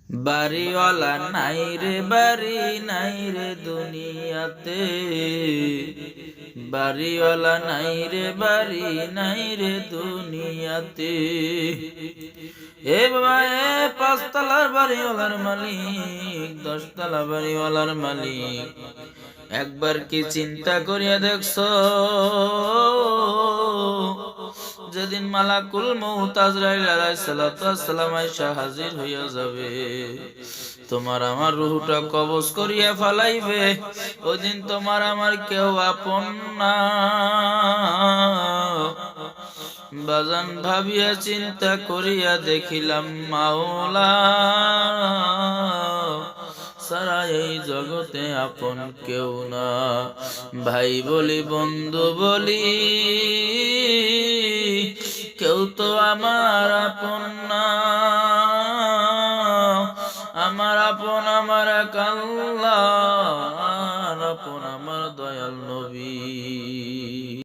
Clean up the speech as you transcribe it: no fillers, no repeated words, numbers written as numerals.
বাড়িওয়ালা নাই রে বাড়ি নাই রে দুনিয়াতে, বাড়িওয়ালা নাই রে বাড়ি নাই রে দুনিয়াতে। এ বাবা এ 5 তলার বাড়িওয়ালার মালিক, 10 তলা বাড়িওয়ালার মালিক, একবার কি চিন্তা করিয়া দেখছো যেদিন মালাকুল মউত আজরাইল আলাইহিস সালাতু ওয়াস সালাম আইসা হাজির হইয়া যাবে, তোমার আমার রূহটা কবজ করিয়া ফেলাইবে, ওইদিন তোমার আমার কেউ আপন না। বাজান ভাবিয়া চিন্তা করিয়া দেখিলাম মাওলা সারা এই জগতে আপন কেউ না। ভাই বলি বন্ধু বলি কেউ তো আমার আপন না। আমার আপন আমার এক আল্লাহ, আপন আমার দয়াল নবী।